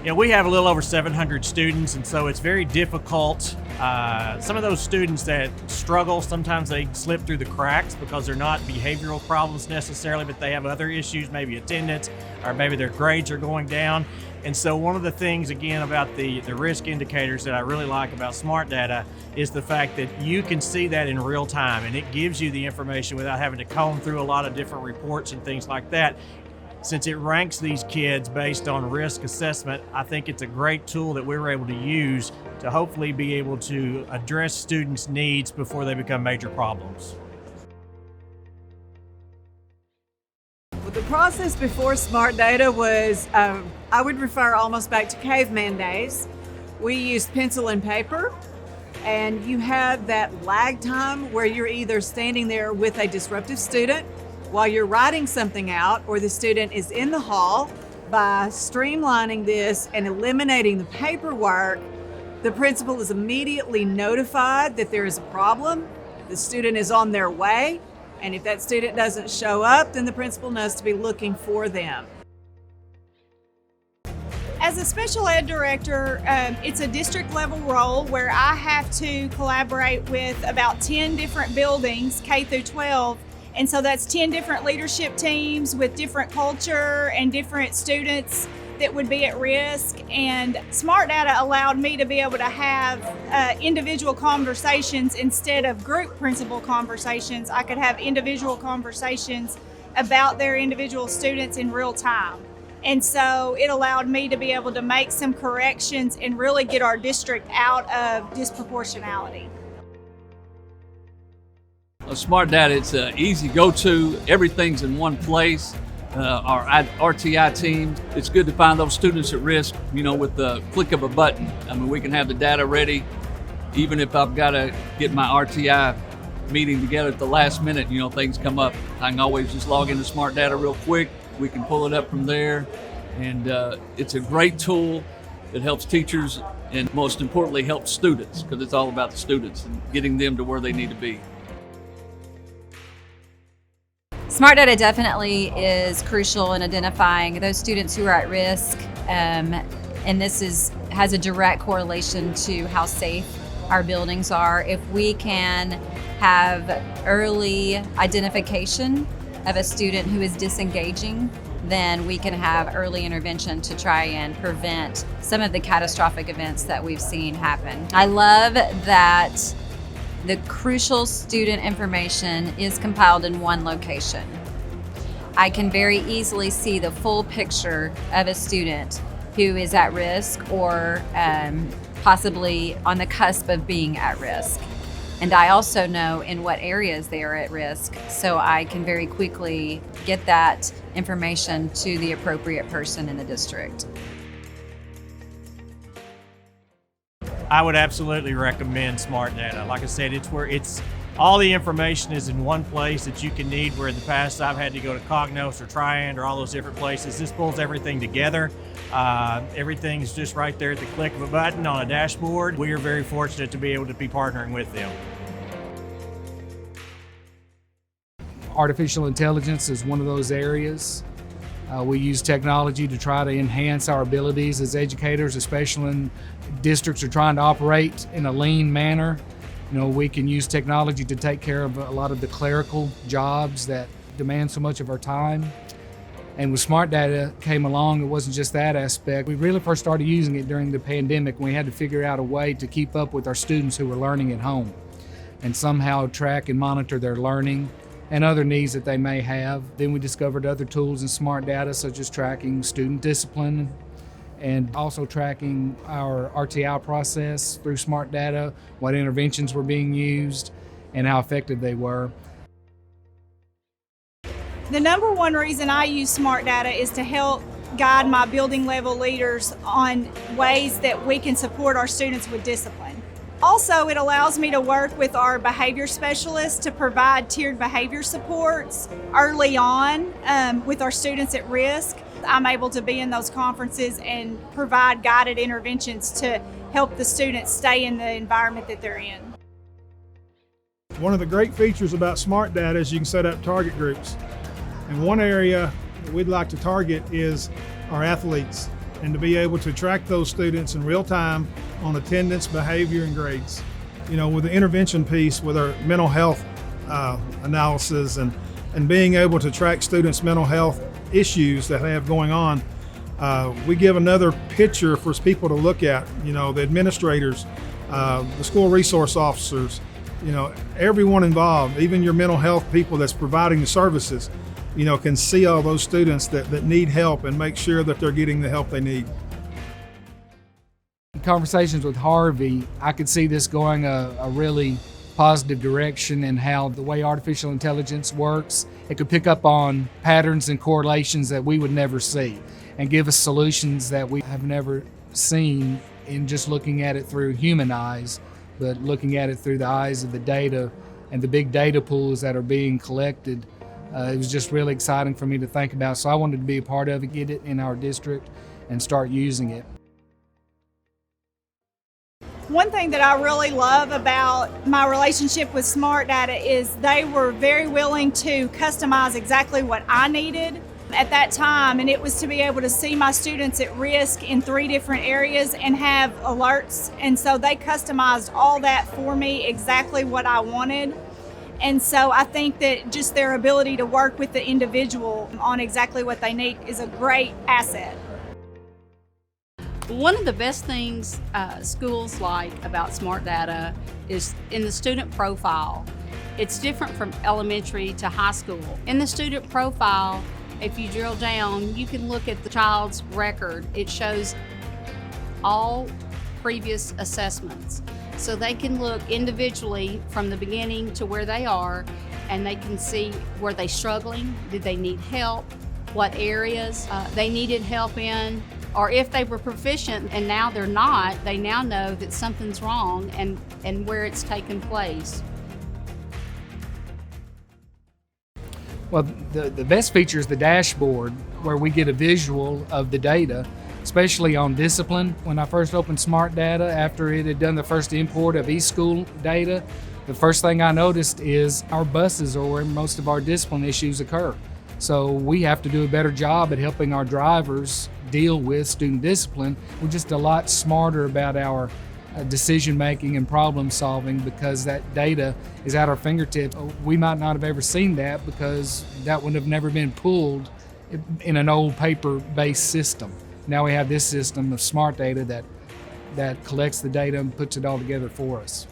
We have a little over 700 students, and so it's very difficult. Some of those students that struggle, sometimes they slip through the cracks because they're not behavioral problems necessarily, but they have other issues, maybe attendance, or maybe their grades are going down. And so one of the things, again, about the risk indicators that I really like about SmartData is the fact that you can see that in real time, and it gives you the information without having to comb through a lot of different reports and things like that. Since it ranks these kids based on risk assessment, I think it's a great tool that we were able to use to hopefully be able to address students' needs before they become major problems. Well, the process before SmartData was, I would refer almost back to caveman days. We used pencil and paper, and you had that lag time where you're either standing there with a disruptive student while you're writing something out, or the student is in the hall. By streamlining this and eliminating the paperwork, the principal is immediately notified that there is a problem, the student is on their way, and if that student doesn't show up, then the principal knows to be looking for them. As a special ed director, it's a district level role where I have to collaborate with about 10 different buildings, K through 12, and so that's 10 different leadership teams with different culture and different students that would be at risk. And SmartData allowed me to be able to have individual conversations instead of group principal conversations. I could have individual conversations about their individual students in real time. And so it allowed me to be able to make some corrections and really get our district out of disproportionality. SmartData, it's an easy go-to. Everything's in one place. Our RTI team, it's good to find those students at risk, with the click of a button. I mean, we can have the data ready. Even if I've got to get my RTI meeting together at the last minute, things come up. I can always just log into SmartData real quick. We can pull it up from there. And it's a great tool that helps teachers and most importantly helps students, because it's all about the students and getting them to where they need to be. SmartData definitely is crucial in identifying those students who are at risk, and this has a direct correlation to how safe our buildings are. If we can have early identification of a student who is disengaging, then we can have early intervention to try and prevent some of the catastrophic events that we've seen happen. I love that the crucial student information is compiled in one location. I can very easily see the full picture of a student who is at risk or possibly on the cusp of being at risk. And I also know in what areas they are at risk, so I can very quickly get that information to the appropriate person in the district. I would absolutely recommend SmartData. Like I said, it's all the information is in one place that you can need, where in the past I've had to go to Cognos or Triand or all those different places. This pulls everything together. Everything's just right there at the click of a button on a dashboard. We are very fortunate to be able to be partnering with them. Artificial intelligence is one of those areas. We use technology to try to enhance our abilities as educators, especially when districts are trying to operate in a lean manner. We can use technology to take care of a lot of the clerical jobs that demand so much of our time. And with SmartData came along, it wasn't just that aspect. We really first started using it during the pandemic when we had to figure out a way to keep up with our students who were learning at home and somehow track and monitor their learning and other needs that they may have. Then we discovered other tools in SmartData, such as tracking student discipline and also tracking our RTI process through SmartData, what interventions were being used, and how effective they were. The number one reason I use SmartData is to help guide my building level leaders on ways that we can support our students with discipline. Also, it allows me to work with our behavior specialists to provide tiered behavior supports early on with our students at risk. I'm able to be in those conferences and provide guided interventions to help the students stay in the environment that they're in. One of the great features about SmartData is you can set up target groups. And one area that we'd like to target is our athletes. and to be able to track those students in real time on attendance, behavior, and grades. You know, with the intervention piece, with our mental health analysis and being able to track students' mental health issues that they have going on, we give another picture for people to look at. You know, the administrators, the school resource officers, you know, everyone involved, even your mental health people that's providing the services, you know, can see all those students that need help and make sure that they're getting the help they need. In conversations with Harvey, I could see this going a really positive direction in how the way artificial intelligence works. It could pick up on patterns and correlations that we would never see and give us solutions that we have never seen in just looking at it through human eyes, but looking at it through the eyes of the data and the big data pools that are being collected. It was just really exciting for me to think about, so I wanted to be a part of it, get it in our district, and start using it. One thing that I really love about my relationship with SmartData is they were very willing to customize exactly what I needed at that time, and it was to be able to see my students at risk in 3 different areas and have alerts, and so they customized all that for me exactly what I wanted. And so I think that just their ability to work with the individual on exactly what they need is a great asset. One of the best things schools like about SmartData is in the student profile. It's different from elementary to high school. In the student profile, if you drill down, you can look at the child's record. It shows all previous assessments. So they can look individually from the beginning to where they are, and they can see, were they struggling? Did they need help? What areas they needed help in? Or if they were proficient and now they're not, they now know that something's wrong and where it's taken place. Well, the best feature is the dashboard, where we get a visual of the data, especially on discipline. When I first opened SmartData, after it had done the first import of eSchool data, the first thing I noticed is our buses are where most of our discipline issues occur. So we have to do a better job at helping our drivers deal with student discipline. We're just a lot smarter about our decision making and problem solving because that data is at our fingertips. We might not have ever seen that because that would have never been pulled in an old paper-based system. Now we have this system of SmartData that collects the data and puts it all together for us.